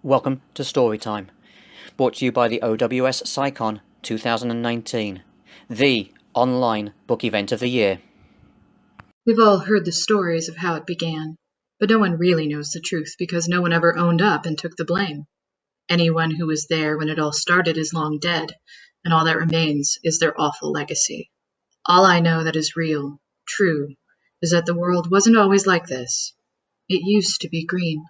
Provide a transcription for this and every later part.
Welcome to Storytime, brought to you by the OWSCyCon2019, the online book event of the year. We've all heard the stories of how it began, but no one really knows the truth because no one ever owned up and took the blame. Anyone who was there when it all started is long dead, and all that remains is their awful legacy. All I know that is real, true, is that the world wasn't always like this. It used to be green.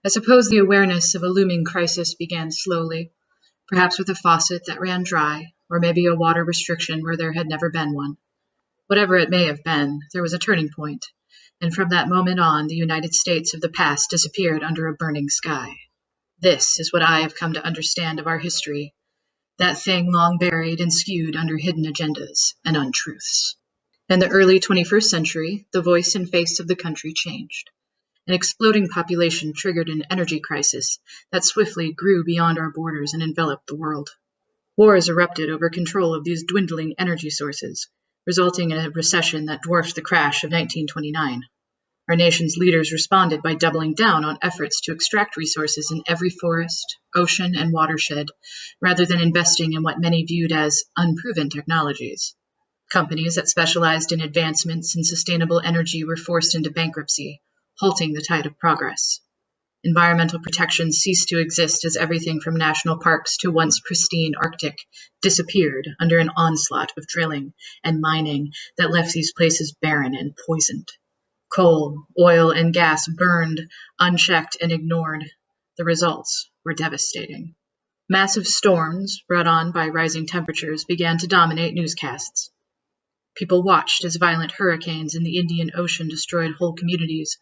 I suppose the awareness of a looming crisis began slowly, perhaps with a faucet that ran dry, or maybe a water restriction where there had never been one. Whatever it may have been, there was a turning point, and from that moment on, the United States of the past disappeared under a burning sky. This is what I have come to understand of our history, that thing long buried and skewed under hidden agendas and untruths. In the early 21st century, the voice and face of the country changed. An exploding population triggered an energy crisis that swiftly grew beyond our borders and enveloped the world. Wars erupted over control of these dwindling energy sources, resulting in a recession that dwarfed the crash of 1929. Our nation's leaders responded by doubling down on efforts to extract resources in every forest, ocean, and watershed, rather than investing in what many viewed as unproven technologies. Companies that specialized in advancements in sustainable energy were forced into bankruptcy, halting the tide of progress. Environmental protections ceased to exist as everything from national parks to once pristine Arctic disappeared under an onslaught of drilling and mining that left these places barren and poisoned. Coal, oil, and gas burned, unchecked and ignored. The results were devastating. Massive storms, brought on by rising temperatures, began to dominate newscasts. People watched as violent hurricanes in the Indian Ocean destroyed whole communities,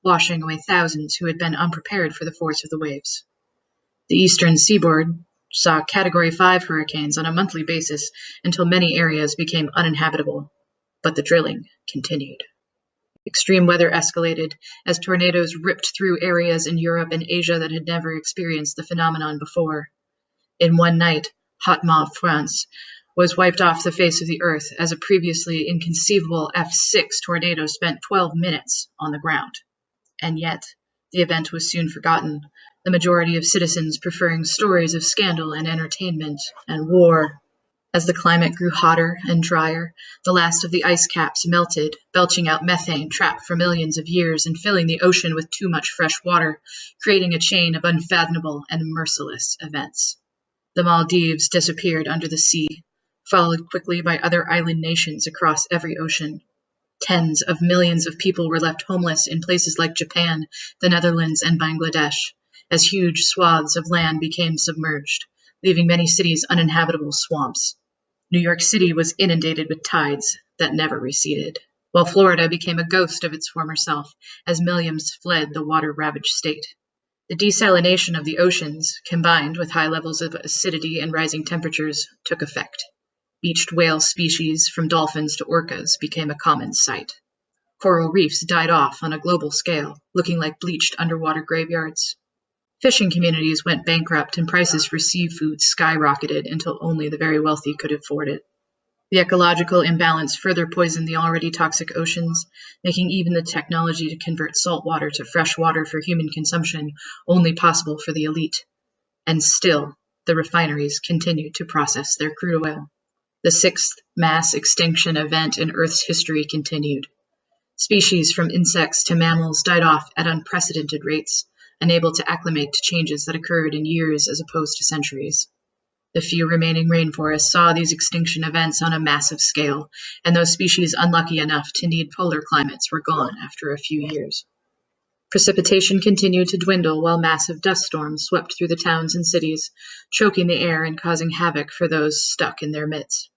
washing away thousands who had been unprepared for the force of the waves. The eastern seaboard saw Category 5 hurricanes on a monthly basis until many areas became uninhabitable, but the drilling continued. Extreme weather escalated as tornadoes ripped through areas in Europe and Asia that had never experienced the phenomenon before. In one night, Haute-France was wiped off the face of the earth as a previously inconceivable F6 tornado spent 12 minutes on the ground. And yet, the event was soon forgotten, the majority of citizens preferring stories of scandal and entertainment and war. As the climate grew hotter and drier, the last of the ice caps melted, belching out methane trapped for millions of years and filling the ocean with too much fresh water, creating a chain of unfathomable and merciless events. The Maldives disappeared under the sea, followed quickly by other island nations across every ocean. Tens of millions of people were left homeless in places like Japan, the Netherlands, and Bangladesh, as huge swaths of land became submerged, leaving many cities uninhabitable swamps. New York City was inundated with tides that never receded, while Florida became a ghost of its former self as millions fled the water-ravaged state. The desalination of the oceans, combined with high levels of acidity and rising temperatures, took effect. Beached whale species, from dolphins to orcas, became a common sight. Coral reefs died off on a global scale, looking like bleached underwater graveyards. Fishing communities went bankrupt and prices for seafood skyrocketed until only the very wealthy could afford it. The ecological imbalance further poisoned the already toxic oceans, making even the technology to convert salt water to fresh water for human consumption only possible for the elite. And still, the refineries continued to process their crude oil. The sixth mass extinction event in Earth's history continued. Species from insects to mammals died off at unprecedented rates, unable to acclimate to changes that occurred in years as opposed to centuries. The few remaining rainforests saw these extinction events on a massive scale, and those species unlucky enough to need polar climates were gone after a few years. Precipitation continued to dwindle while massive dust storms swept through the towns and cities, choking the air and causing havoc for those stuck in their midst.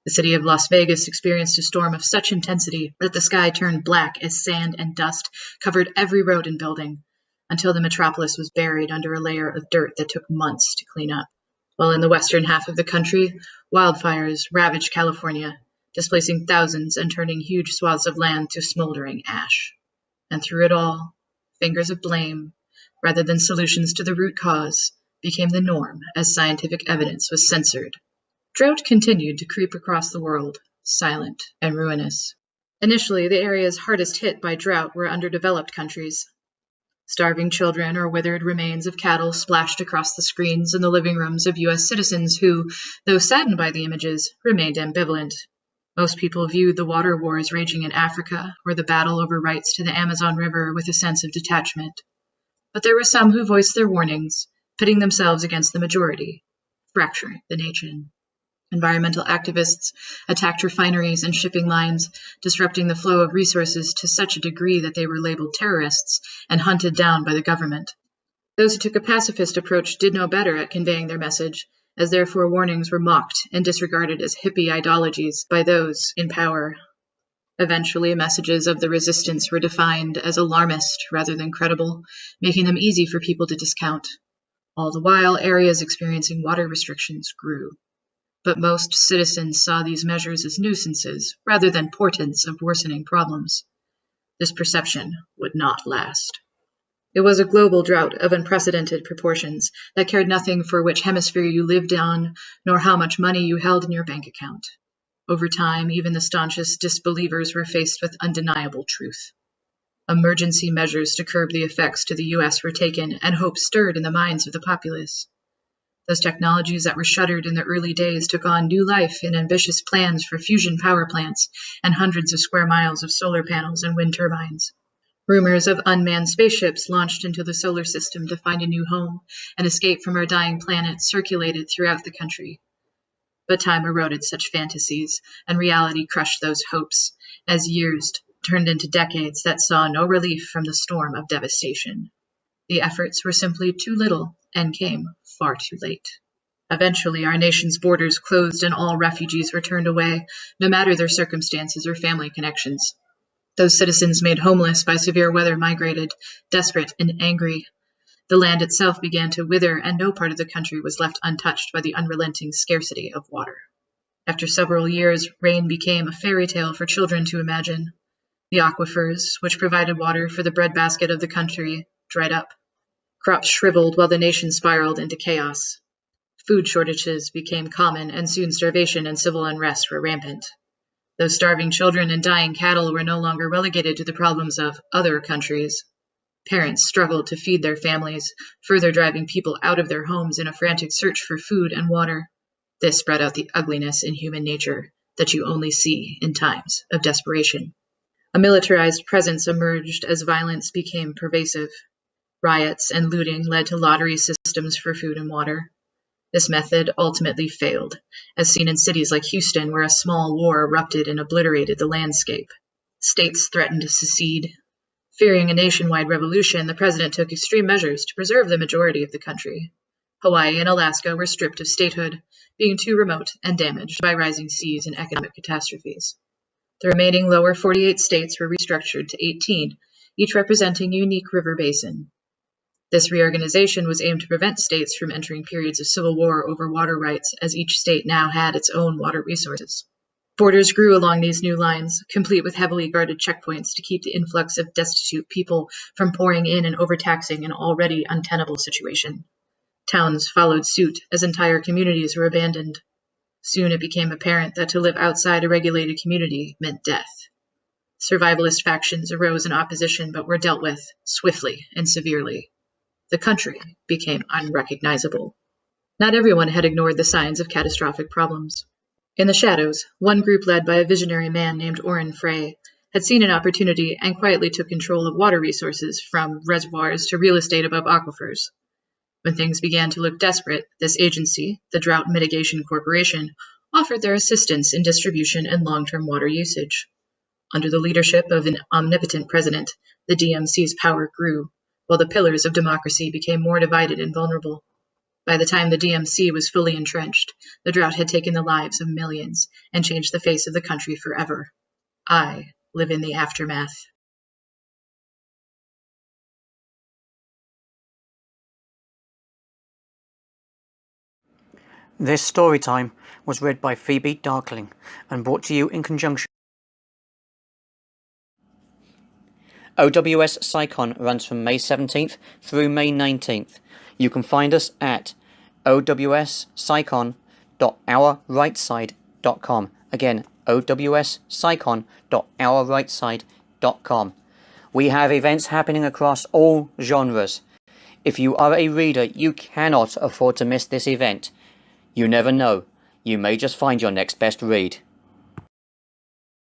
The city of Las Vegas experienced a storm of such intensity that the sky turned black as sand and dust covered every road and building, until the metropolis was buried under a layer of dirt that took months to clean up. While in the western half of the country, wildfires ravaged California, displacing thousands and turning huge swaths of land to smoldering ash. And through it all, fingers of blame, rather than solutions to the root cause, became the norm as scientific evidence was censored. Drought continued to creep across the world, silent and ruinous. Initially, the areas hardest hit by drought were underdeveloped countries. Starving children or withered remains of cattle splashed across the screens in the living rooms of U.S. citizens who, though saddened by the images, remained ambivalent. Most people viewed the water wars raging in Africa or the battle over rights to the Amazon River with a sense of detachment. But there were some who voiced their warnings, pitting themselves against the majority, fracturing the nation. Environmental activists attacked refineries and shipping lines, disrupting the flow of resources to such a degree that they were labeled terrorists and hunted down by the government. Those who took a pacifist approach did no better at conveying their message, as their forewarnings were mocked and disregarded as hippie ideologies by those in power. Eventually, messages of the resistance were defined as alarmist rather than credible, making them easy for people to discount. All the while, areas experiencing water restrictions grew. But most citizens saw these measures as nuisances rather than portents of worsening problems. This perception would not last. It was a global drought of unprecedented proportions that cared nothing for which hemisphere you lived on, nor how much money you held in your bank account. Over time, even the staunchest disbelievers were faced with undeniable truth. Emergency measures to curb the effects to the U.S. were taken, and hope stirred in the minds of the populace. Those technologies that were shuttered in the early days took on new life in ambitious plans for fusion power plants and hundreds of square miles of solar panels and wind turbines. Rumors of unmanned spaceships launched into the solar system to find a new home and escape from our dying planet circulated throughout the country. But time eroded such fantasies, and reality crushed those hopes, as years turned into decades that saw no relief from the storm of devastation. The efforts were simply too little and came far too late. Eventually, our nation's borders closed and all refugees were turned away, no matter their circumstances or family connections. Those citizens made homeless by severe weather migrated, desperate and angry. The land itself began to wither, and no part of the country was left untouched by the unrelenting scarcity of water. After several years, rain became a fairy tale for children to imagine. The aquifers, which provided water for the breadbasket of the country, dried up. Crops shriveled while the nation spiraled into chaos. Food shortages became common, and soon starvation and civil unrest were rampant. Those starving children and dying cattle were no longer relegated to the problems of other countries. Parents struggled to feed their families, further driving people out of their homes in a frantic search for food and water. This brought out the ugliness in human nature that you only see in times of desperation. A militarized presence emerged as violence became pervasive. Riots and looting led to lottery systems for food and water. This method ultimately failed, as seen in cities like Houston, where a small war erupted and obliterated the landscape. States threatened to secede. Fearing a nationwide revolution, the president took extreme measures to preserve the majority of the country. Hawaii and Alaska were stripped of statehood, being too remote and damaged by rising seas and economic catastrophes. The remaining lower 48 states were restructured to 18, each representing a unique river basin. This reorganization was aimed to prevent states from entering periods of civil war over water rights, as each state now had its own water resources. Borders grew along these new lines, complete with heavily guarded checkpoints to keep the influx of destitute people from pouring in and overtaxing an already untenable situation. Towns followed suit as entire communities were abandoned. Soon it became apparent that to live outside a regulated community meant death. Survivalist factions arose in opposition but were dealt with swiftly and severely. The country became unrecognizable. Not everyone had ignored the signs of catastrophic problems. In the shadows, one group led by a visionary man named Oren Frey had seen an opportunity and quietly took control of water resources, from reservoirs to real estate above aquifers. When things began to look desperate, this agency, the Drought Mitigation Corporation, offered their assistance in distribution and long-term water usage. Under the leadership of an omnipotent president, the DMC's power grew, while the pillars of democracy became more divided and vulnerable. By the time the DMC was fully entrenched, the drought had taken the lives of millions and changed the face of the country forever. I live in the aftermath. This story time was read by Phoebe Darqueling and brought to you in conjunction. OWSCyCon runs from May 17th through May 19th. You can find us at OWSCyCon.ourrightside.com. Again, OWSCyCon.ourrightside.com. We have events happening across all genres. If you are a reader, you cannot afford to miss this event. You never know. You may just find your next best read.